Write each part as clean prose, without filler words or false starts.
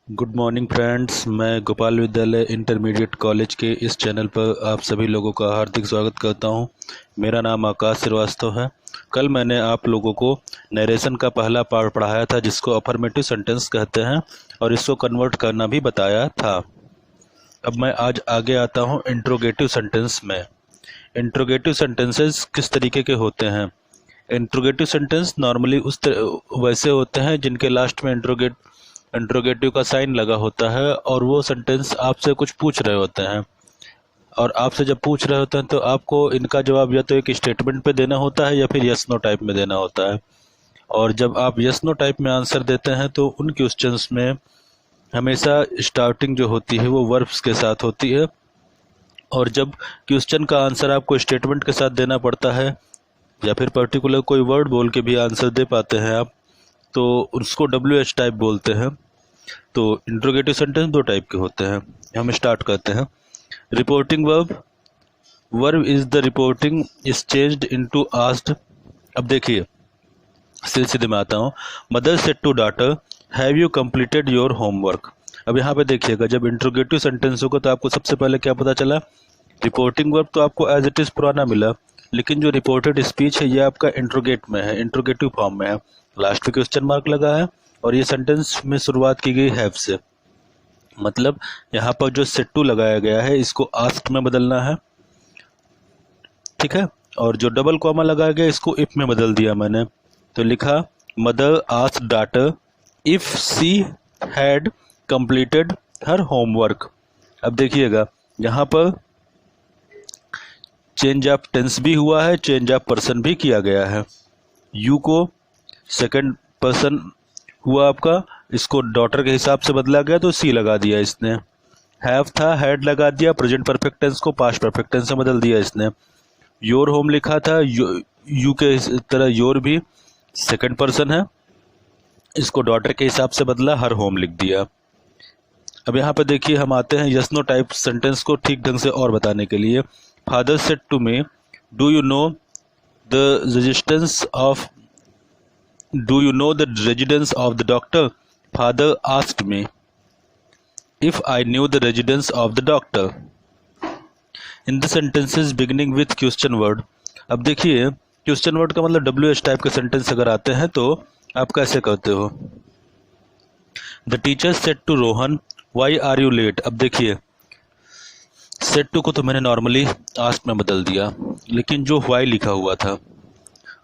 Good morning friends. मैं गोपाल विद्यालय intermediate college के इस चैनल पर आप सभी लोगों का हार्दिक स्वागत करता हूं। मेरा नाम आकाश श्रीवास्तव है। कल मैंने आप लोगों को नरेशन का पहला पार्ट पढ़ाया था जिसको अफर्मेटिव सेंटेंस कहते हैं और इसको कन्वर्ट करना भी बताया था। अब मैं आज आगे आता हूं इंट्रोगेटिव सेंटेंस में। इंट्रोगेटिव सेंटेंसेस किस तरीके के होते हैं? इंट्रोगेटिव सेंटेंस नॉर्मली वैसे होते हैं जिनके लास्ट में इंट्रोगेटिव का साइन लगा होता है और वो सेंटेंस आपसे कुछ पूछ रहे होते हैं, और आपसे जब पूछ रहे होते हैं तो आपको इनका जवाब या तो एक स्टेटमेंट पे देना होता है या फिर यस नो टाइप में देना होता है। और जब आप यस नो टाइप में आंसर देते हैं तो उन क्वेश्चंस में हमेशा स्टार्टिंग जो होती है वो वर्ब्स के साथ होती है, और जब क्वेश्चन का आंसर आपको स्टेटमेंट के साथ देना पड़ता है या फिर पर्टिकुलर कोई वर्ड बोल के भी आंसर दे पाते हैं आप, तो उसको WH टाइप बोलते हैं। तो इंट्रोगेटिव सेंटेंस दो टाइप के होते हैं। हम स्टार्ट करते हैं। Reporting verb is the reporting is changed into asked. अब देखिए सीधे में आता हूँ। Mother said to daughter have you completed your homework. अब यहाँ पे देखिएगा, जब इंट्रोगेटिव सेंटेंस होगा तो आपको सबसे पहले क्या पता चला? रिपोर्टिंग वर्ब तो आपको एज इट इज पुराना मिला, लेकिन जो रिपोर्टेड स्पीच है ये आपका इंट्रोगेट में है, इंट्रोगेटिव फॉर्म में है। लास्ट में क्वेश्चन मार्क लगा है और ये सेंटेंस में शुरुआत की गई हैव से। मतलब यहाँ पर जो सेड टू लगाया गया है इसको आस्क्ड में बदलना है, ठीक है। और जो डबल कॉमा लगाया गया इसको इफ में बदल दिया मैंने। तो लिखा mother asked daughter if she had completed her homework. अब देखिएगा यहाँ पर चेंज ऑफ टेंस भी हुआ है, चेंज ऑफ पर्सन भी किया गया है। यू को सेकंड पर्सन हुआ आपका, इसको डॉटर के हिसाब से बदला गया तो सी लगा दिया इसने। हैव था हैड लगा दिया, प्रेजेंट परफेक्ट टेंस को पास्ट परफेक्ट टेंस से बदल दिया इसने। योर होम लिखा था, यू के तरह योर भी सेकंड पर्सन है, इसको डॉटर के हिसाब से बदला, हर होम लिख दिया। अब यहाँ पे देखिए हम आते हैं यस नो टाइप सेंटेंस को ठीक ढंग से और बताने के लिए। Father said to me do you know the resistance of Do you know the residence of the doctor? Father asked me if I knew the residence of the doctor. In the sentences beginning with question word. अब देखिए question word का मतलब WH type के sentence अगर आते हैं तो आप कैसे करते हो? The teacher said to Rohan, why are you late? अब देखिए said to को तो मैंने नॉर्मली asked में बदल दिया, लेकिन जो why लिखा हुआ था,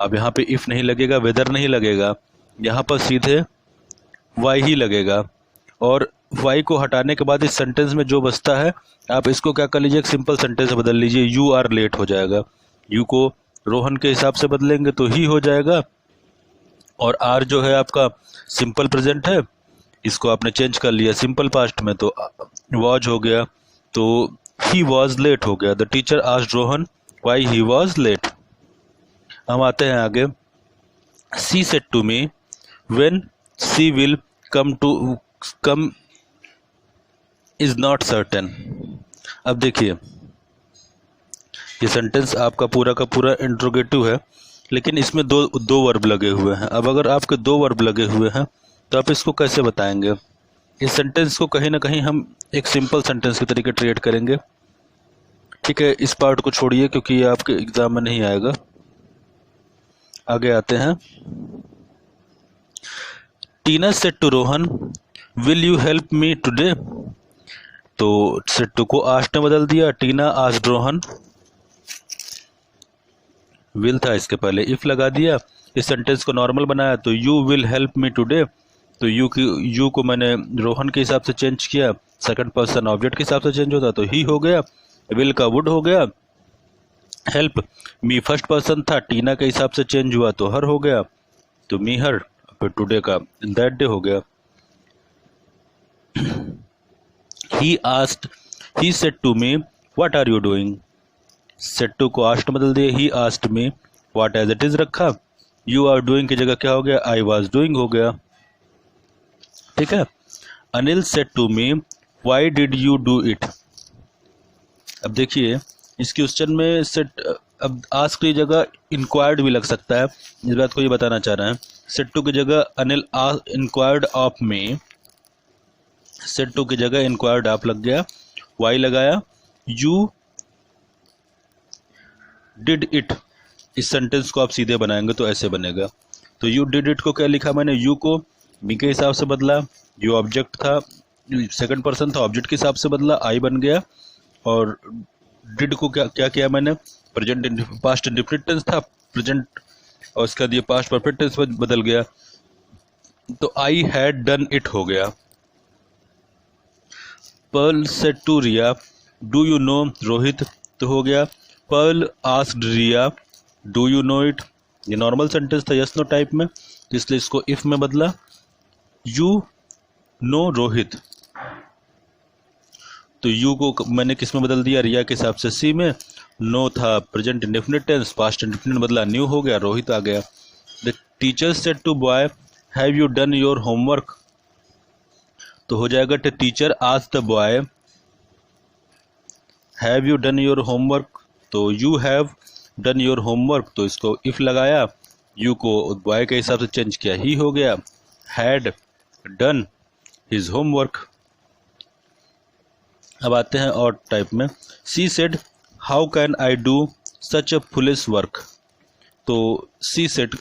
अब यहाँ पे इफ नहीं लगेगा, वेदर नहीं लगेगा, यहाँ पर सीधे वाई ही लगेगा। और वाई को हटाने के बाद इस सेंटेंस में जो बचता है आप इसको क्या कर लीजिए, एक सिंपल सेंटेंस से बदल लीजिए, यू आर लेट हो जाएगा। यू को रोहन के हिसाब से बदलेंगे तो ही हो जाएगा, और आर जो है आपका सिंपल प्रेजेंट है, इसको आपने चेंज कर लिया सिंपल पास्ट में तो वॉज हो गया, तो ही वॉज लेट हो गया। The teacher asked Rohan why he was late. हम आते हैं आगे। She said to me when she will come is not certain. अब देखिए ये सेंटेंस आपका पूरा का पूरा इंट्रोगेटिव है, लेकिन इसमें दो वर्ब लगे हुए हैं। अब अगर आपके दो वर्ब लगे हुए हैं तो आप इसको कैसे बताएंगे? इस सेंटेंस को कहीं ना कहीं हम एक सिंपल सेंटेंस के तरीके ट्रीट करेंगे, ठीक है। इस पार्ट को छोड़िए क्योंकि ये आपके एग्जाम में नहीं आएगा। आगे आते हैं। Tina said to Rohan will you help me today. तो सेड टू को आस्क्ड में बदल दिया, टीना आस्क्ड रोहन, विल था इसके पहले, इफ लगा दिया, इस सेंटेंस को नॉर्मल बनाया तो you will help me today. तो यू को मैंने रोहन के हिसाब से चेंज किया, सेकंड पर्सन ऑब्जेक्ट के हिसाब से चेंज होता तो ही हो गया, विल का वुड हो गया, हेल्प मी फर्स्ट पर्सन था, टीना के हिसाब से चेंज हुआ तो हर हो गया, तो मी हर, फिर टुडे का दैट डे हो गया। He said to me what are you doing. Said to को आस्क्ड बदल दिया, he asked me, what as it is रखा, यू आर डूइंग की जगह क्या हो गया, आई वाज डूइंग हो गया, ठीक है। Anil said to me why did you do it. अब देखिए इस क्वेश्चन में सेट अब आस्क की जगह इंक्वायर्ड भी लग सकता है, इस बात को ये बताना चाह रहे हैं। सेट टू की जगह Anil inquired of me said to की जगह इंक्वायर्ड आप लग गया, वाई लगाया, यू डिड इट। इस सेंटेंस को आप सीधे बनाएंगे तो ऐसे बनेगा। तो यू डिड इट को क्या लिखा मैंने, यू को मी के हिसाब से बदला, जो ऑब्जेक्ट था सेकंड पर्सन था, ऑब्जेक्ट के हिसाब से बदला, आई बन गया। और डिड को क्या क्या किया मैंने, प्रेजेंट पास्ट इंडेफिनिट टेंस था, प्रेजेंट और उसका दिया पास्ट परफेक्ट टेंस बदल गया, तो आई हैड डन इट हो गया। Pearl said to Riya do you know Rohit, तो हो गया Pearl asked Riya do you know it. ये नॉर्मल सेंटेंस था यस नो टाइप में, तो इसलिए इसको इफ में बदला, यू नो रोहित। तो यू को मैंने किस में बदल दिया, रिया के हिसाब से सी में, नो था present indefinite tense, past indefinite बदला, न्यू हो गया, रोहित आ गया। The teacher said to boy have you done your homework, तो हो जाएगा the teacher asked the boy have you done your homework, तो you have done your homework, तो इसको इफ लगाया, यू को बॉय के हिसाब से चेंज किया, ही हो गया हैड डन हिज होमवर्क। अब आते हैं और टाइप में, she said how can I do such a foolish work, तो सी सेड,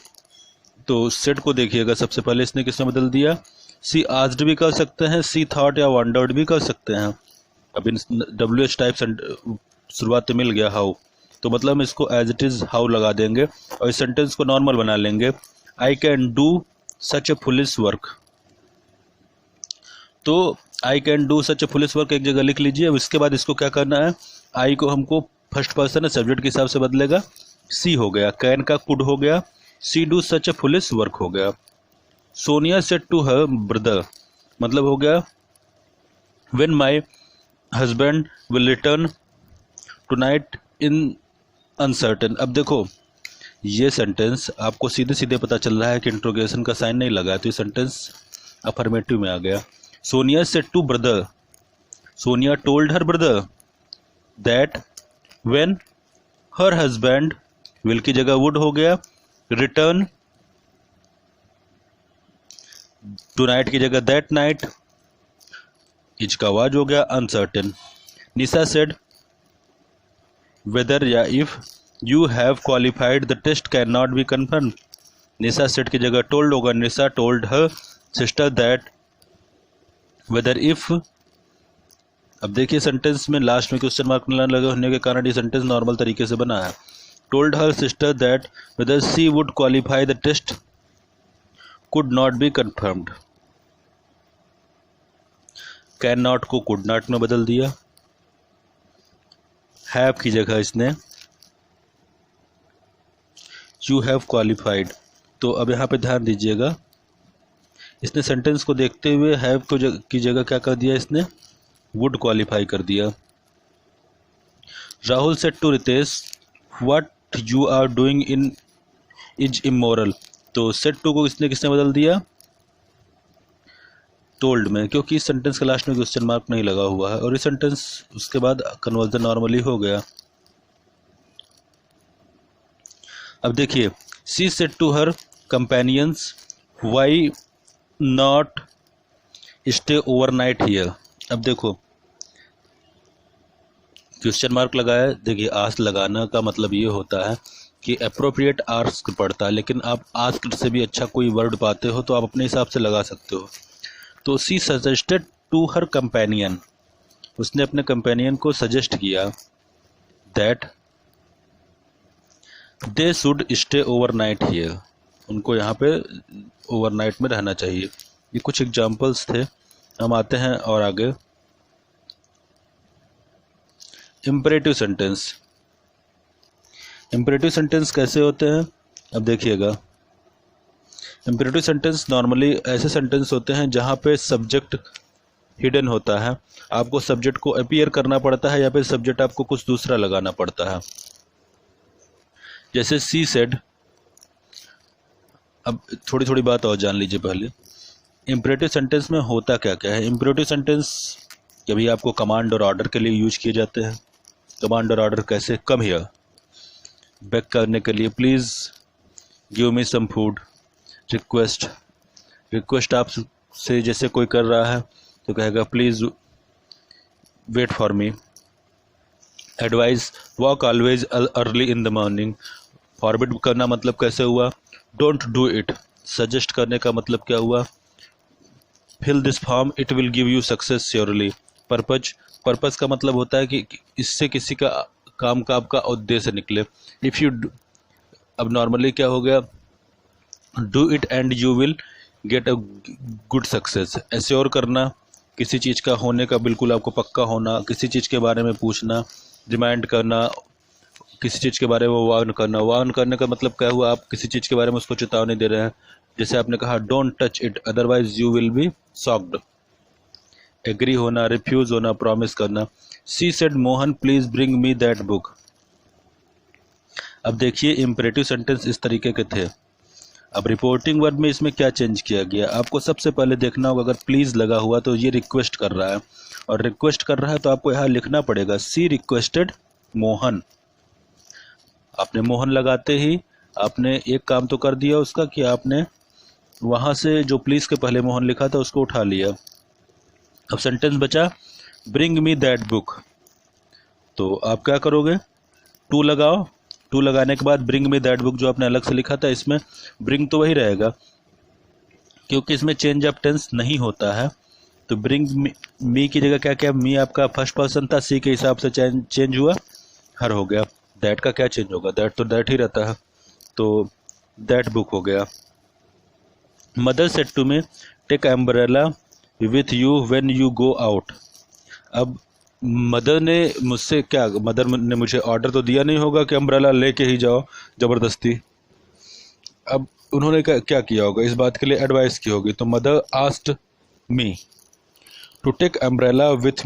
तो सेड को देखिएगा सबसे पहले इसने किसमें बदल दिया, सी आस्क्ड भी कर सकते हैं, सी थॉट या वंडर्ड भी कर सकते हैं। अब इन WH टाइप शुरुआत में मिल गया हाउ, तो मतलब हम इसको एज इट इज हाउ लगा देंगे और इस सेंटेंस को नॉर्मल बना लेंगे, I can do such a foolish work. तो I can do such a foolish work एक जगह लिख लीजिए। अब इसके बाद इसको क्या करना है, आई को हमको फर्स्ट पर्सन है सब्जेक्ट के हिसाब से बदलेगा, सी हो गया, कैन का कुड हो गया, she do such a foolish work हो गया। Sonia said to her brother, मतलब हो गया when my husband will return tonight in uncertain. अब देखो ये सेंटेंस आपको सीधे सीधे पता चल रहा है कि इंट्रोगेशन का साइन नहीं लगा है, तो ये सेंटेंस अफर्मेटिव में आ गया। Sonia said to brother, Sonia told her brother that when her husband, will की जगह वुड हो गया, रिटर्न, टुनाइट की जगह दैट नाइट, इज का वाज हो गया, अनसर्टेन। निशा सेड वेदर या if you have qualified the test can not be confirm, Nisha said की जगह टोल्ड होगा, Nisha told her sister that whether if. अब देखिए सेंटेंस में लास्ट में क्वेश्चन मार्क लगे होने के कारण ये सेंटेंस नॉर्मल तरीके से बना है। Told her sister that whether she would qualify the test could not be confirmed, can not को कुड नॉट में बदल दिया, हैव की जगह इसने यू हैव क्वालिफाइड। तो अब यहाँ पे ध्यान दीजिएगा, इसने सेंटेंस को देखते हुए हैव को की जगह क्या कर दिया, इसने वुड क्वालिफाई कर दिया। Rahul said to Ritesh what you are doing in is immoral, तो सेड टू को इसने किसने बदल दिया, टोल्ड में, क्योंकि इस सेंटेंस के लास्ट में क्वेश्चन मार्क नहीं लगा हुआ है और इस सेंटेंस उसके बाद कन्वर्जन नॉर्मली हो गया। अब देखिए she said to her companions why not stay overnight here. अब देखो क्वेश्चन मार्क लगाया, देखिए आस्क लगाना का मतलब ये होता है कि अप्रोप्रिएट आस्क पड़ता है, लेकिन आप आस्क से भी अच्छा कोई वर्ड पाते हो तो आप अपने हिसाब से लगा सकते हो। तो सी सजेस्टेड टू हर कंपेनियन, उसने अपने कंपेनियन को सजेस्ट किया that they should stay overnight here, उनको यहाँ पे ओवरनाइट में रहना चाहिए। ये कुछ एग्जाम्पल्स थे। हम आते हैं और आगे इम्परेटिव सेंटेंस। इम्परेटिव सेंटेंस कैसे होते हैं, अब देखिएगा। इम्परेटिव सेंटेंस नॉर्मली ऐसे सेंटेंस होते हैं जहाँ पे सब्जेक्ट हिडन होता है, आपको सब्जेक्ट को अपीयर करना पड़ता है या फिर सब्जेक्ट आपको कुछ दूसरा लगाना पड़ता है। जैसे सी सेड, अब थोड़ी थोड़ी बात और जान लीजिए पहले। इम्परेटिव सेंटेंस में होता क्या क्या है। इम्परेटिव सेंटेंस कभी आपको कमांड और ऑर्डर के लिए यूज किए जाते हैं। कमांड और ऑर्डर कैसे, कम हियर, बैक करने के लिए please give me some food, request, request आप से जैसे कोई कर रहा है तो कहेगा please wait for me. Advice, walk always early in the morning. Forbid करना मतलब कैसे हुआ, डोंट डू इट। सजेस्ट करने का मतलब क्या हुआ, fill this form it will give you success surely. Purpose का मतलब होता है कि इससे किसी का काम का आपका उद्देश्य निकले। इफ़ यू, अब नॉर्मली क्या हो गया, do it and you will get a good success. Assure करना, किसी चीज़ का होने का बिल्कुल आपको पक्का होना, किसी चीज़ के बारे में पूछना, रिमाइंड करना, किसी चीज़ के बारे में वार्न करना। वार्न करने का मतलब क्या हुआ, आप किसी चीज़ के बारे में उसको चेतावनी दे रहे हैं। जैसे आपने कहा don't touch it otherwise you will be shocked. Agree होना, रिफ्यूज होना, प्रॉमिस करना। She said Mohan please bring me that book. अब देखिए इम्परेटिव सेंटेंस इस तरीके के थे। अब रिपोर्टिंग वर्ब में इसमें क्या चेंज किया गया, आपको सबसे पहले देखना होगा। अगर प्लीज लगा हुआ तो ये रिक्वेस्ट कर रहा है, और रिक्वेस्ट कर रहा है तो आपको यहाँ लिखना पड़ेगा सी रिक्वेस्टेड मोहन। आपने मोहन लगाते ही आपने एक काम तो कर दिया उसका, कि आपने वहाँ से जो प्लीज के पहले मोहन लिखा था उसको उठा लिया। अब सेंटेंस बचा ब्रिंग मी दैट बुक, तो आप क्या करोगे, टू लगाओ। टू लगाने के बाद ब्रिंग मी दैट बुक जो आपने अलग से लिखा था, इसमें ब्रिंग तो वही रहेगा क्योंकि इसमें चेंज ऑफ टेंस नहीं होता है। तो ब्रिंग मी की जगह क्या क्या, मी आपका फर्स्ट पर्सन था, सी के हिसाब से चेंज हुआ, हर हो गया। दैट का क्या चेंज होगा, दैट तो दैट ही रहता है, तो दैट बुक हो गया। Mother said to me take umbrella with you when you go out. अब मदर ने मुझसे क्या, मदर ने मुझे ऑर्डर तो दिया नहीं होगा कि अम्ब्रेला लेके ही जाओ ज़बरदस्ती। अब उन्होंने क्या किया होगा, इस बात के लिए एडवाइस की होगी। तो mother asked me to take umbrella with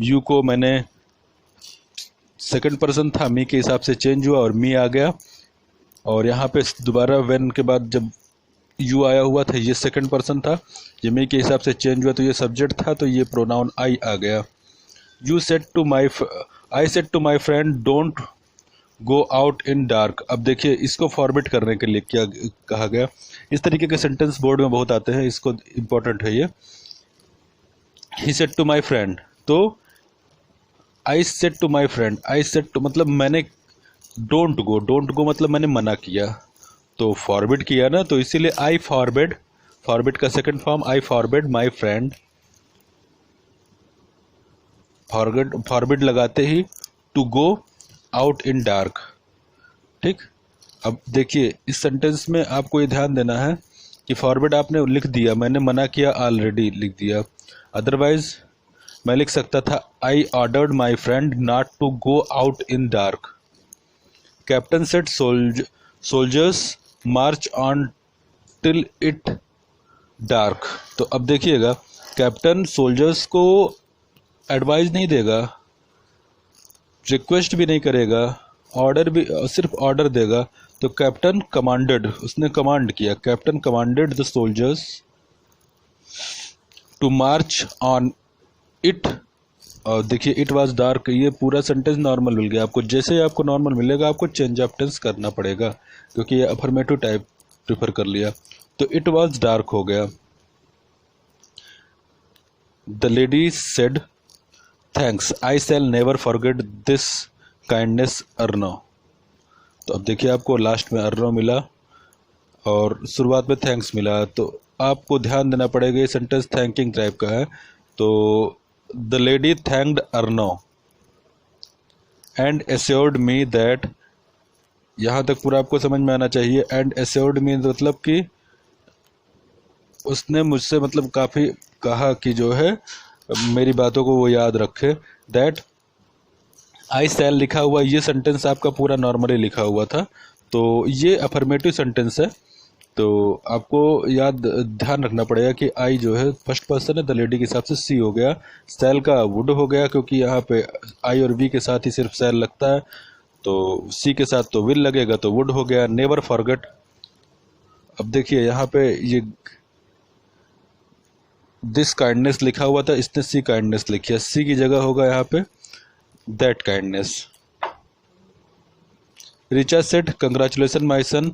you को मैंने सेकंड पर्सन था, मी के हिसाब से चेंज हुआ और मी आ गया। और यहाँ पे दोबारा व्हेन के बाद जब यू आया हुआ था, ये सेकंड पर्सन था, ये मी के हिसाब से चेंज हुआ तो ये सब्जेक्ट था, तो ये प्रोनाउन आई आ गया। You said to my, I said to my friend don't go out in dark. अब देखिए इसको फॉर्मेट करने के लिए क्या कहा गया, इस तरीके के सेंटेंस बोर्ड में बहुत आते हैं, इसको इम्पोर्टेंट है ये। He said to my friend, तो I said to my friend, I said to मतलब मैंने डोंट गो मतलब मैंने मना किया, तो फॉरबिड किया ना, तो इसीलिए आई फॉरबिड, फॉरबिड का second form I forbid my friend. Forbid लगाते ही to go out in dark. ठीक, अब देखिए इस सेंटेंस में आपको ये ध्यान देना है कि फॉरबिड आपने लिख दिया, मैंने मना किया ऑलरेडी लिख दिया। अदरवाइज मैं लिख सकता था I ordered my friend not to go out in dark. Captain said soldiers march on till it dark. तो अब देखिएगा कैप्टन सोल्जर्स को एडवाइस नहीं देगा, रिक्वेस्ट भी नहीं करेगा, ऑर्डर भी, सिर्फ ऑर्डर देगा। तो कैप्टन कमांडेड, उसने कमांड किया, captain commanded the soldiers to march on it. और देखिए इट वाज डार्क, ये पूरा सेंटेंस नॉर्मल मिल गया आपको। जैसे ही आपको नॉर्मल मिलेगा आपको चेंज ऑफ टेंस करना पड़ेगा, क्योंकि ये अफर्मेटिव टाइप प्रिफर कर लिया। तो इट वाज डार्क हो गया। The lady said thanks, I shall never forget this kindness Arno. तो अब देखिए आपको लास्ट में अर्नो मिला और शुरुआत में थैंक्स मिला, तो आपको ध्यान देना पड़ेगा, ये सेंटेंस थैंकिंग टाइप का है। तो the lady thanked Arno and assured me that, यहाँ तक पूरा आपको समझ में आना चाहिए। एंड एश्योर्ड मी मतलब कि उसने मुझसे मतलब काफ़ी कहा कि जो है मेरी बातों को वो याद रखे। दैट आई शैल लिखा हुआ, ये सेंटेंस आपका पूरा नॉर्मली लिखा हुआ था, तो ये अफर्मेटिव सेंटेंस है। तो आपको याद ध्यान रखना पड़ेगा कि आई जो है फर्स्ट पर्सन है, द लेडी के हिसाब से सी हो गया, शैल का वुड हो गया क्योंकि यहाँ पे आई और वी के साथ ही सिर्फ शैल लगता है, तो सी के साथ तो विल लगेगा तो वुड हो गया। नेवर फॉरगेट, अब देखिए यहाँ पे ये दिस काइंडनेस लिखा हुआ था, इसने सी काइंडनेस लिखी है, सी की जगह होगा यहाँ पे that kindness. Richa said congratulation my son,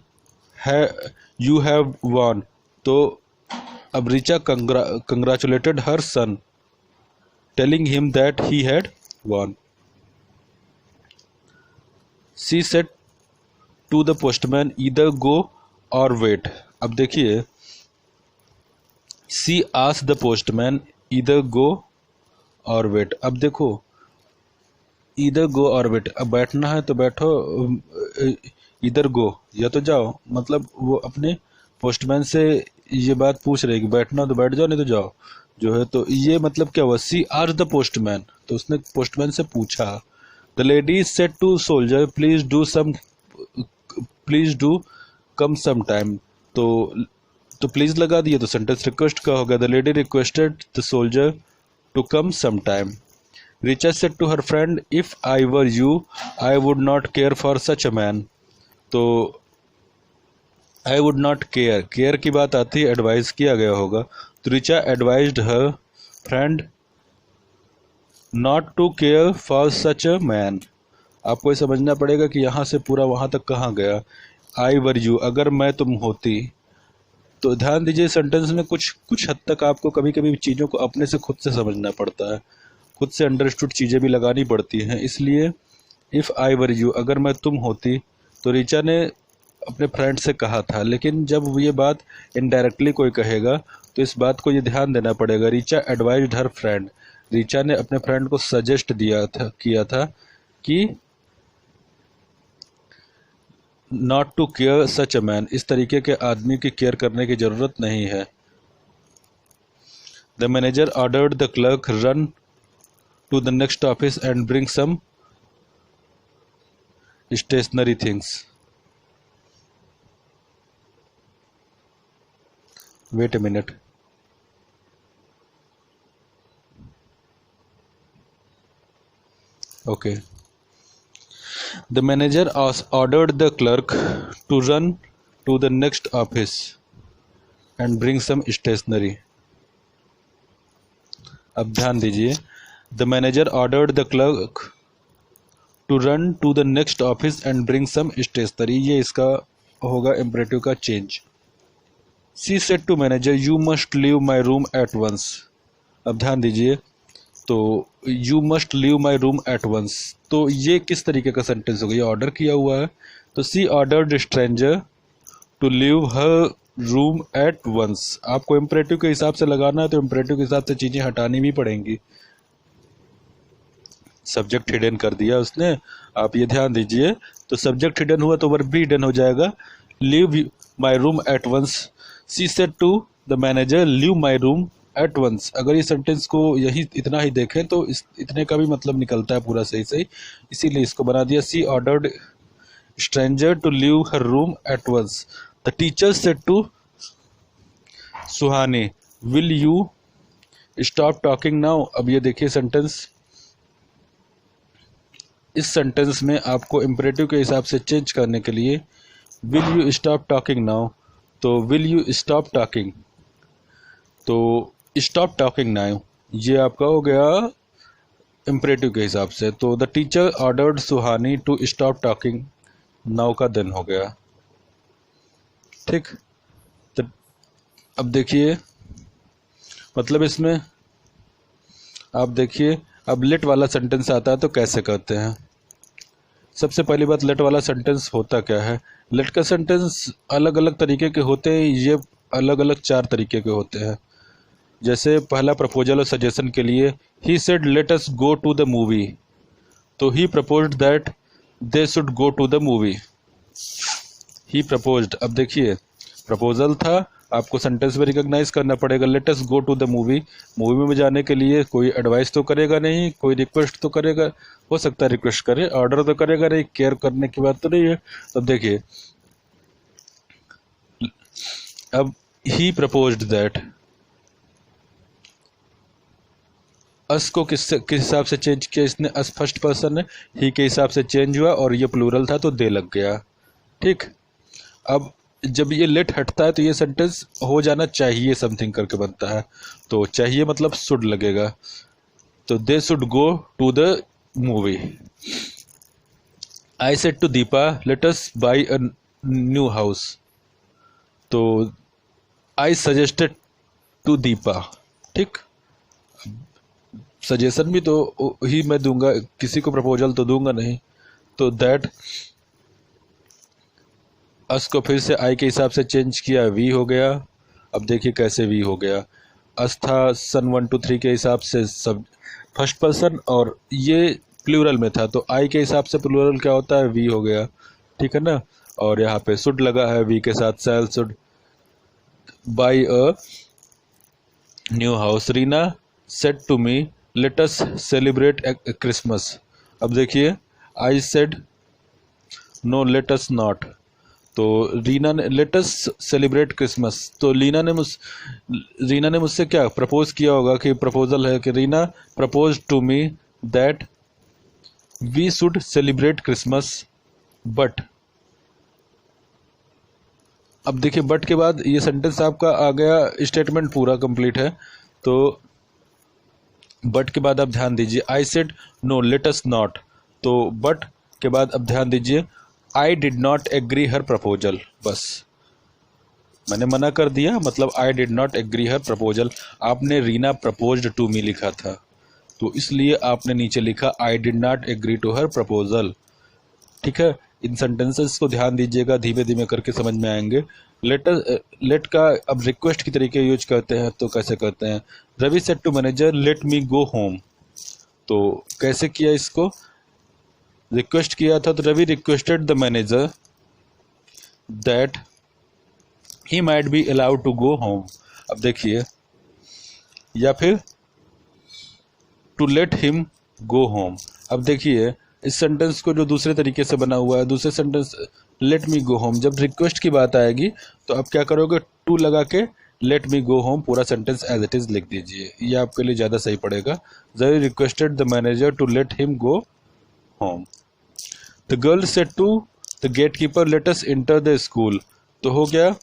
you have won. तो अब Richa congratulated her son telling him that he had won. She said to the postman either go or wait. अब देखिए, she asked the postman either go or wait. अब देखो, either go or wait, अब बैठना है तो बैठो, इधर गो या तो जाओ, मतलब वो अपने पोस्टमैन से ये बात पूछ रही कि बैठना तो बैठ जाओ, नहीं तो जाओ जो है। तो ये मतलब क्या हुआ, सी आस्क्ड द पोस्टमैन, तो उसने पोस्टमैन से पूछा। The lady said to soldier please do come some time. तो प्लीज लगा दिया तो सेंटेंस रिक्वेस्ट का होगा। The lady requested the soldier to come some time. Richa said to her friend if I were you I would not care for such a man. तो I would not care की बात आती है, advice किया गया होगा। तो Richa advised her friend not to care for such a man. आपको ये समझना पड़ेगा कि यहाँ से पूरा वहाँ तक कहाँ गया। आई वर यू, अगर मैं तुम होती। तो ध्यान दीजिए, सेंटेंस में कुछ हद तक आपको कभी कभी चीज़ों को अपने से खुद से समझना पड़ता है, खुद से अंडरस्टूड चीज़ें भी लगानी पड़ती हैं। इसलिए इफ़ आई वर यू, अगर मैं तुम होती, तो रिचा ने अपने फ्रेंड से कहा था। लेकिन जब ये बात इनडायरेक्टली कोई कहेगा तो इस बात को ये ध्यान देना पड़ेगा। Richa advised her friend, Richa ने अपने फ्रेंड को सजेस्ट किया था कि not to care such a man, इस तरीके के आदमी की केयर करने की ज़रूरत नहीं है। The manager ordered the clerk run to the next office and bring some stationery things. Wait a minute. Okay. The manager ordered the clerk to run to the next office and bring some stationery. अब ध्यान दीजिए, the manager ordered the clerk to run to the next office and bring some stationery, ये इसका होगा imperative का change। She said to manager, you must leave my room at once. अब ध्यान दीजिए, तो you must leave my room at once, तो ये किस तरीके का सेंटेंस होगा, ये ऑर्डर किया हुआ है। तो she ordered stranger to leave her room at once. आपको इम्परेटिव के हिसाब से लगाना है तो इम्परेटिव के हिसाब से चीज़ें हटानी भी पड़ेंगी। सब्जेक्ट हिडन कर दिया उसने, आप ये ध्यान दीजिए। तो सब्जेक्ट हिडन हुआ तो वर्ब भी हिडन हो जाएगा। Leave my room at once, she said to the manager leave my room at once. अगर ये सेंटेंस को यही इतना ही देखें तो इतने का भी मतलब निकलता है पूरा सही सही, इसीलिए इसको बना दिया। She ordered stranger to leave her room at once. The teacher said to Suhani will you stop talking now. अब ये देखिए सेंटेंस, इस सेंटेंस में आपको इम्परेटिव के हिसाब से चेंज करने के लिए will you stop talking now, तो विल यू स्टॉप टॉकिंग, तो स्टॉप टॉकिंग नाउ ये आपका हो गया इम्परेटिव के हिसाब से। तो the teacher ordered Suhani to stop talking now का देन हो गया। ठीक, तो अब देखिए, मतलब इसमें आप देखिए, अब लेट वाला सेंटेंस आता है तो कैसे करते हैं। सबसे पहली बात, लेट वाला सेंटेंस होता क्या है। लेट का सेंटेंस अलग अलग तरीके के होते हैं, ये अलग अलग 4 तरीके के होते हैं। जैसे पहला प्रपोजल और सजेशन के लिए, he said let us go to the movie, तो he proposed that they should go to the movie. He proposed, अब देखिए प्रपोजल था, आपको सेंटेंस में रिकॉग्नाइज करना पड़ेगा। Let us go to the movie, movie में जाने के लिए कोई एडवाइस तो करेगा नहीं, कोई रिक्वेस्ट तो करेगा, हो सकता है रिक्वेस्ट करे, ऑर्डर तो करेगा नहीं, केयर करने की बात तो नहीं है। अब देखिए, अब ही प्रपोज्ड दैट, अस को किस हिसाब से चेंज किया इसने, अस फर्स्ट पर्सन है, ही के हिसाब से चेंज हुआ और ये प्लूरल था तो दे लग गया। ठीक, अब जब ये लेट हटता है तो ये सेंटेंस हो जाना चाहिए समथिंग करके बनता है, तो चाहिए मतलब शुड लगेगा, तो they should go to the movie. I said to Deepa let us buy a new house, तो आई सजेस्टेड टू दीपा। ठीक, सजेशन भी तो ही मैं दूंगा, किसी को प्रपोजल तो दूंगा नहीं। तो दैट अस को फिर से आई के हिसाब से चेंज किया, वी हो गया। अब देखिए कैसे वी हो गया। अस था सन 1 2 3 के हिसाब से सब फर्स्ट पर्सन, और ये प्लूरल में था, तो आई के हिसाब से प्लूरल क्या होता है, वी हो गया। ठीक है ना। और यहाँ पे शुड लगा है वी के साथ, shall should buy a new house. Reena said to me let us celebrate Christmas. अब देखिए I said no let us not, तो रीना ने लेट अस सेलिब्रेट क्रिसमस, तो रीना ने मुझसे क्या प्रपोज किया होगा, कि प्रपोजल है कि Reena propose to me that we should celebrate Christmas but. अब देखिए बट के बाद ये सेंटेंस आपका आ गया, स्टेटमेंट पूरा कंप्लीट है। तो बट के बाद आप ध्यान दीजिए, I said no let us not, तो बट के बाद अब ध्यान दीजिए, I did not agree her proposal. बस मैंने मना कर दिया, मतलब I did not agree her proposal. आपने रीना प्रपोज्ड टू मी लिखा था, तो इसलिए आपने नीचे लिखा I did not agree to her proposal. ठीक है, इन सेंटेंसेस को ध्यान दीजिएगा, धीमे धीमे करके समझ में आएंगे। लेट का अब रिक्वेस्ट की तरीके यूज करते हैं, तो कैसे करते हैं, Ravi said to manager let me go home. तो कैसे किया इसको, रिक्वेस्ट किया था, तो Ravi requested the manager that he might be allowed to go home. अब देखिए, या फिर to let him go home. अब देखिए इस सेंटेंस को जो दूसरे तरीके से बना हुआ है, दूसरे sentence late me go home, जब रिक्वेस्ट की बात आएगी तो आप क्या करोगे, टू लगा के लेट मी गो होम पूरा सेंटेंस एज इट इज लिख दीजिए, ये आपके लिए ज़्यादा सही पड़ेगा। Ravi requested the manager to let him go home. The girl said to the gate keeper let us enter the school, तो हो गया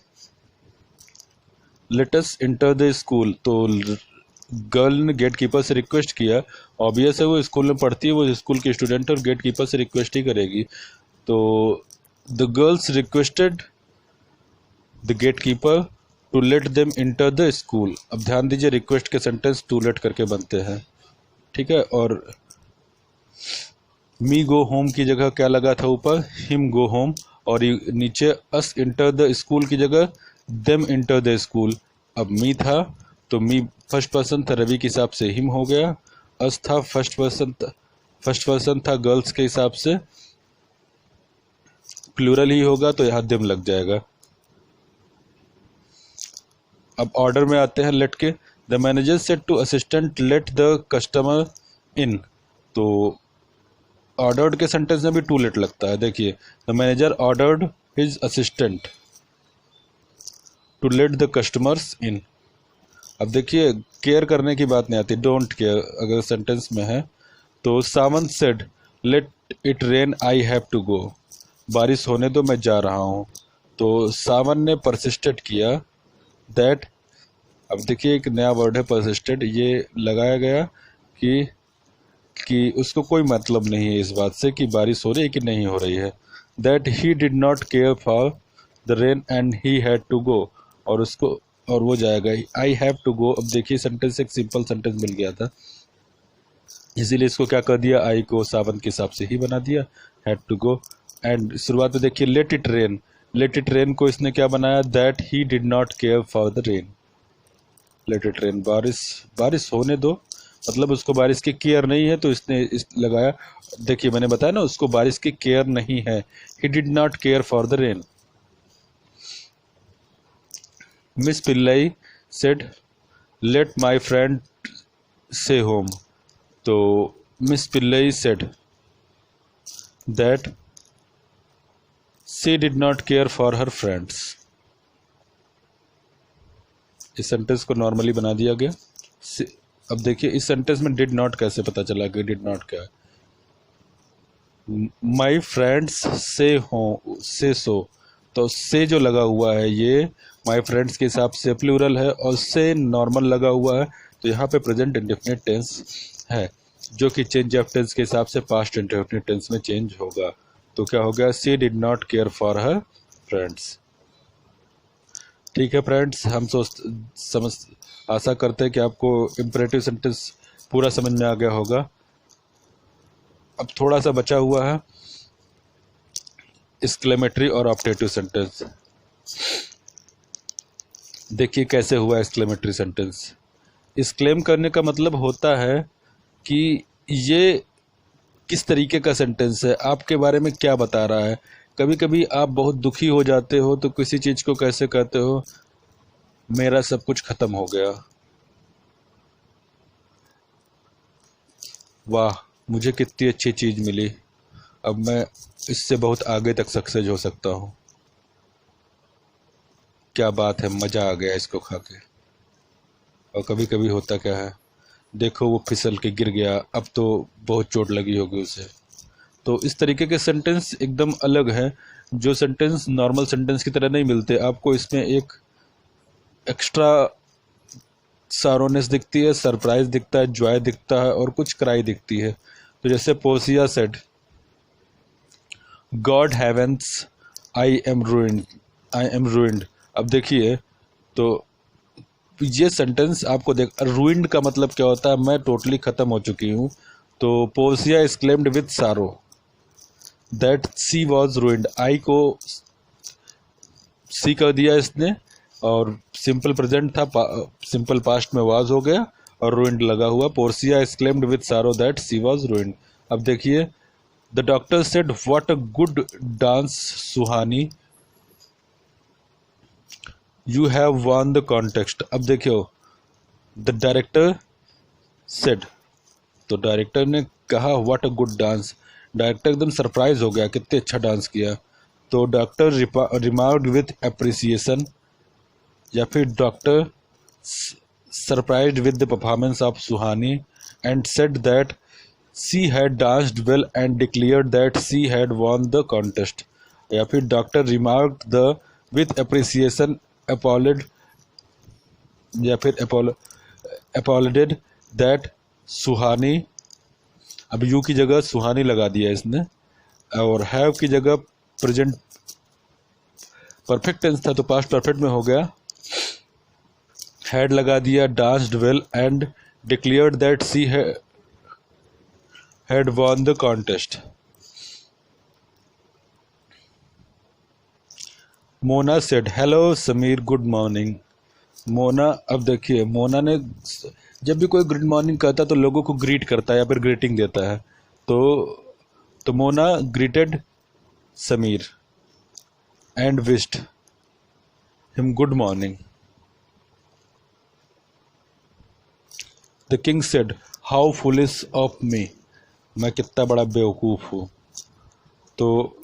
let us enter the school. तो गर्ल ने गेट कीपर से रिक्वेस्ट किया, ऑब्वियस है वो स्कूल में पढ़ती है, वो स्कूल की स्टूडेंट है और गेट कीपर से रिक्वेस्ट ही करेगी। तो the girls requested the gate keeper to let them enter the school. अब ध्यान दीजिए रिक्वेस्ट के सेंटेंस टू लेट करके बनते हैं। ठीक है, और मी गो होम की जगह क्या लगा था ऊपर, हिम गो होम, और नीचे अस इंटर द स्कूल की जगह देम इंटर द स्कूल। अब मी था तो मी फर्स्ट पर्सन था, रवि के हिसाब से हिम हो गया। अस था फर्स्ट पर्सन था, गर्ल्स के हिसाब से प्लूरल ही होगा, तो यहाँ देम लग जाएगा। अब ऑर्डर में आते हैं लेट के। The manager said to assistant let the customer in, तो ऑर्डर्ड के सेंटेंस में भी टू लेट लगता है। देखिए the manager ordered his assistant to let the customers in. अब देखिए केयर करने की बात नहीं आती, डोंट केयर अगर सेंटेंस में है। तो Sawan said let it rain I have to go, बारिश होने दो मैं जा रहा हूँ। तो सावन ने परसिस्टेड किया दैट, अब देखिए एक नया वर्ड है परसिस्टेड, ये लगाया गया कि उसको कोई मतलब नहीं है इस बात से कि बारिश हो रही है कि नहीं हो रही है। That he did not care for the rain and he had to go, और वो जाएगा आई हैव टू गो। अब देखिए सेंटेंस एक सिंपल सेंटेंस मिल गया था, इसीलिए इसको क्या कर दिया, आई को सावन के हिसाब से ही बना दिया, हैड टू गो। एंड शुरुआत में देखिए लेट इट रेन को इसने क्या बनाया, that he did not care for the rain. Late it rain, बारिश होने दो, मतलब उसको बारिश की केयर नहीं है, तो इसने लगाया। देखिए मैंने बताया ना उसको बारिश की केयर नहीं है, ही did not care for the rain. Miss Pillai said let my friend से होम, तो miss Pillai said that she did not care for her friends. इस सेंटेंस को नॉर्मली बना दिया गया। अब देखिए इस सेंटेंस में डिड नॉट कैसे पता चला कि डिड नॉट क्या है, माई फ्रेंड्स से सो, तो से जो लगा हुआ है ये माई फ्रेंड्स के हिसाब से प्लूरल है, और से नॉर्मल लगा हुआ है, तो यहाँ पे प्रेजेंट इंडेफिनिट टेंस है, जो कि चेंज ऑफ टेंस के हिसाब से पास्ट इंडेफिनिट टेंस में चेंज होगा। तो क्या हो गया, she did not care for her friends. ठीक है फ्रेंड्स, हम समझ आशा करते हैं कि आपको इम्परेटिव सेंटेंस पूरा समझ में आ गया होगा। अब थोड़ा सा बचा हुआ है एक्सक्लेमेटरी और ऑप्टेटिव सेंटेंस। देखिए कैसे हुआ एक्सक्लेमेटरी सेंटेंस। एक्सक्लेम करने का मतलब होता है कि ये किस तरीके का सेंटेंस है, आपके बारे में क्या बता रहा है। कभी कभी आप बहुत दुखी हो जाते हो तो किसी चीज़ को कैसे कहते हो, मेरा सब कुछ खत्म हो गया, वाह मुझे कितनी अच्छी चीज़ मिली, अब मैं इससे बहुत आगे तक सक्सेस हो सकता हूँ, क्या बात है, मज़ा आ गया इसको खा के। और कभी कभी होता क्या है, देखो वो फिसल के गिर गया, अब तो बहुत चोट लगी होगी उसे। तो इस तरीके के सेंटेंस एकदम अलग है, जो सेंटेंस नॉर्मल सेंटेंस की तरह नहीं मिलते। आपको इसमें एक एक्स्ट्रा सारोनेस दिखती है, सरप्राइज दिखता है, जॉय दिखता है और कुछ क्राई दिखती है। तो जैसे पोसिया said, god heavens I am ruined. अब देखिए, तो ये सेंटेंस आपको रूइंड का मतलब क्या होता है, मैं टोटली खत्म हो चुकी हूँ। तो पोसिया एक्सक्लेम्ड विद सारो दैट सी वॉज रूइंड, आई को सी कर दिया इसने, और सिंपल प्रेजेंट था, सिंपल पास्ट में वाज हो गया और रूइंड लगा हुआ। पोर्सिया एक्सक्लेम्ड विद सारो दैट सी वॉज रूइंड। अब देखिए, the doctor said what a good dance Suhani, you have von the contest. अब देखियो, द डायरेक्टर सेड, तो डायरेक्टर ने कहा what a good dance, director एकदम सरप्राइज हो गया, कितने अच्छा डांस किया। तो डॉक्टर रिमार्क्ड विथ अप्रिसिएशन, या फिर doctor surprised with the performance of Suhani and said that she had danced well and declared that she had won the contest. या फिर doctor remarked the with appreciation applaud, या फिर अपॉलिडेड that सुहानी, अब you की जगह सुहानी लगा दिया इसने, और हैव की जगह प्रेजेंट परफेक्ट टेंस था तो पास्ट परफेक्ट में हो गया, हैड लगा दिया, danced well and declared that she had won the contest. Mona said hello Sameer good morning. Mona, अब देखिए मोना ने, जब भी कोई गुड मॉर्निंग कहता है तो लोगों को ग्रीट करता है या फिर ग्रीटिंग देता है। तो Mona greeted Sameer and wished him good morning. The king said how foolish of me, मैं कितना बड़ा बेवकूफ़ हूँ। तो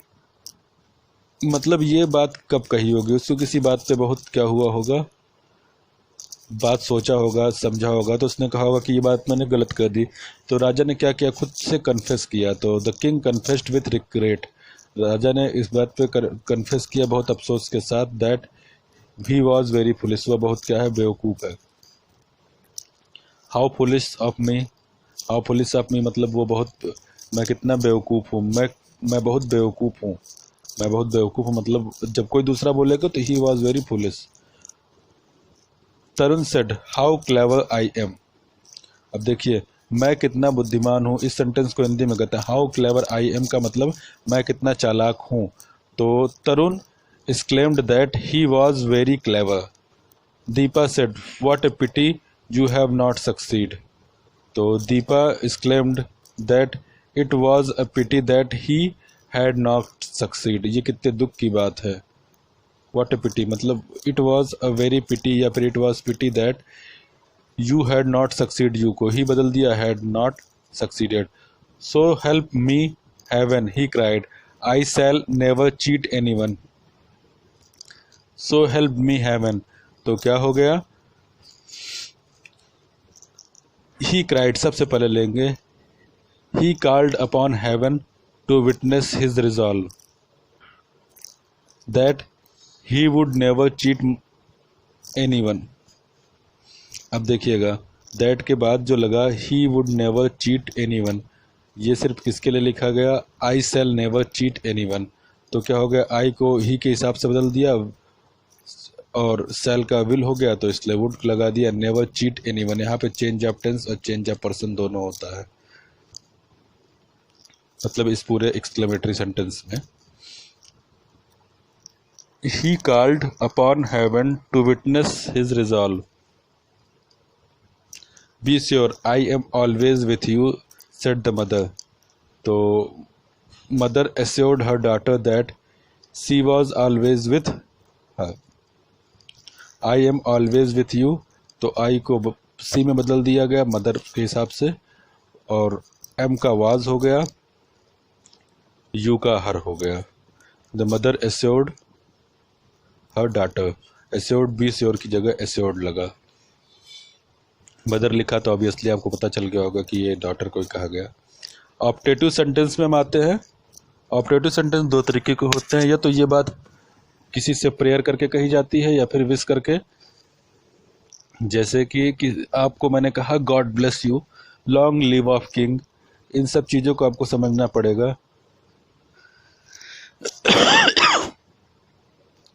मतलब ये बात कब कही होगी, उसको किसी बात पे बहुत क्या हुआ होगा, बात सोचा होगा, समझा होगा, तो उसने कहा होगा कि ये बात मैंने गलत कर दी। तो राजा ने क्या किया, खुद से कन्फेस किया। तो the king confessed with regret, राजा ने इस बात पे कन्फेस किया बहुत अफसोस के साथ, that he was very foolish, वह बहुत क्या है, बेवकूफ़ है। How foolish of me, how foolish of me मतलब वो बहुत, मैं कितना बेवकूफ़ हूँ, मैं बहुत बेवकूफ़ हूँ, मैं बहुत बेवकूफ़ हूँ, मतलब जब कोई दूसरा बोलेगा तो ही was very foolish. Tarun said how clever I am. अब देखिए, मैं कितना बुद्धिमान हूँ, इस सेंटेंस को हिंदी में कहते हैं हाउ क्लेवर आई एम, का मतलब मैं कितना चालाक हूँ। तो Tarun exclaimed that he was very clever. Deepa said what a pity you have not succeed. तो Deepa exclaimed that it was a pity that he had not succeed, ये कितने दुख की बात है। व्हाट ए पिटी मतलब it was a very pity, या फिर it was pity that you had not succeed, you को ही बदल दिया, had not succeeded. So help me heaven he cried, I shall never cheat anyone. So help me heaven, तो क्या हो गया, ही क्राइड सबसे पहले लेंगे, he called upon heaven to witness his resolve that he would never cheat anyone. अब देखिएगा, that के बाद जो लगा ही वुड नेवर चीट एनीवन, ये सिर्फ किसके लिए लिखा गया, आई शैल नेवर चीट एनीवन। तो क्या हो गया, आई को ही के हिसाब से बदल दिया, और सेल का विल हो गया तो इसलिए वुड लगा दिया। नेवर चीट एनीवन, यहाँ पे चेंज ऑफ टेंस और चेंज ऑफ पर्सन दोनों होता है, मतलब इस पूरे एक्सक्लेमेटरी सेंटेंस में। He called upon heaven to witness his resolve, be sure I am always with you said the mother. तो mother assured her daughter that she was always with her. I am always with you, तो I को सी में बदल दिया गया mother के हिसाब से, और एम का वाज हो गया, यू का हर हो गया। The mother assured her daughter, assured be sure की जगह एश्योर्ड लगा। मदर लिखा तो ऑब्वियसली आपको पता चल गया होगा कि ये डॉटर को कहा गया। ऑप्टेटिव सेंटेंस में हम आते हैं। ऑप्टेटिव सेंटेंस दो तरीके के होते हैं, या तो ये बात किसी से प्रेयर करके कही जाती है या फिर विश करके। जैसे कि आपको मैंने कहा god bless you, long live of king, इन सब चीज़ों को आपको समझना पड़ेगा।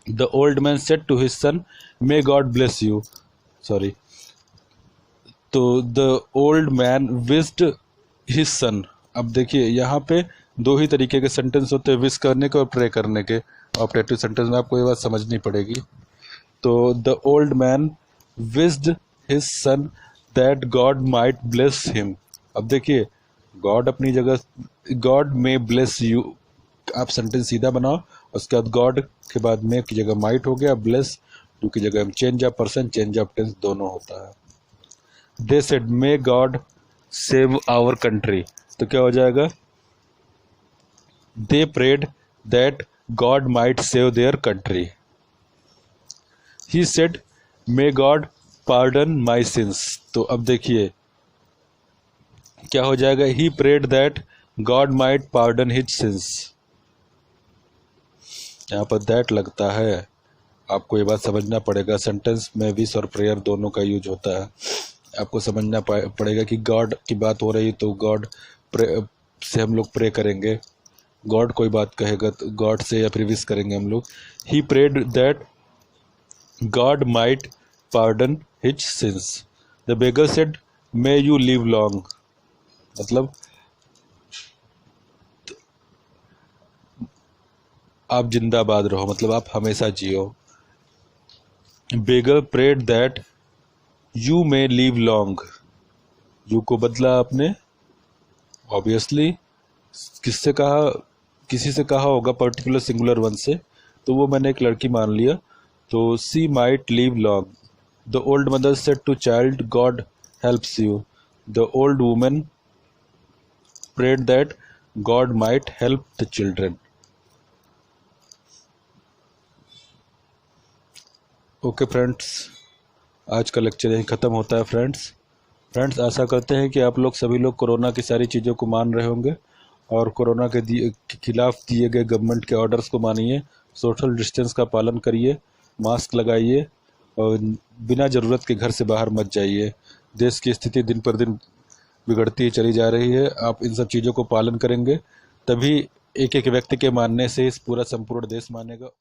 The old man said to his son may god bless you, sorry, तो the old man wished his son. अब देखिए यहाँ पे दो ही तरीके के सेंटेंस होते हैं, विश करने के और प्रे करने के। ऑप्टेटिव सेंटेंस में आपको ये बात समझनी पड़ेगी। तो the old man wished his sun that god might bless him. अब देखिए गॉड अपनी जगह, गॉड मे ब्लेस यू, आप सेंटेंस सीधा बनाओ, उसके बाद गॉड के बाद मे की जगह माइट हो गया, ब्लेस यू की जगह change of person change of tense दोनों होता है। They said may god save our country, तो क्या हो जाएगा, they prayed that god might save their country. He said may god pardon my sins, तो अब देखिए क्या हो जाएगा, he prayed that god might pardon his sins. यहाँ पर दैट लगता है, आपको ये बात समझना पड़ेगा। सेंटेंस में विश और प्रेयर दोनों का यूज होता है। आपको समझना पड़ेगा कि गॉड की बात हो रही तो गॉड से हम लोग प्रे करेंगे, गॉड कोई बात कहेगा तो गॉड से या फिर विश करेंगे हम लोग। He prayed that god might pardon his sins. The beggar said may you live long, मतलब आप जिंदाबाद रहो, मतलब आप हमेशा जियो। Beggar prayed that you may live long, you को बदला आपने, ऑब्वियसली किससे कहा, किसी से कहा होगा पर्टिकुलर सिंगुलर वन से, तो वो मैंने एक लड़की मान लिया, तो she might live long. The old mother said to child god helps you. The old women prayed that god might help the children. Okay friends, आज का लेक्चर यहीं ख़त्म होता है। फ्रेंड्स आशा करते हैं कि आप लोग सभी लोग कोरोना की सारी चीज़ों को मान रहे होंगे और कोरोना के खिलाफ दिए गए गवर्नमेंट के ऑर्डर्स को मानिए, सोशल डिस्टेंस का पालन करिए, मास्क लगाइए और बिना ज़रूरत के घर से बाहर मत जाइए। देश की स्थिति दिन पर दिन बिगड़ती चली जा रही है। आप इन सब चीज़ों को पालन करेंगे तभी एक एक व्यक्ति के मानने से इस पूरा संपूर्ण देश मानेगा।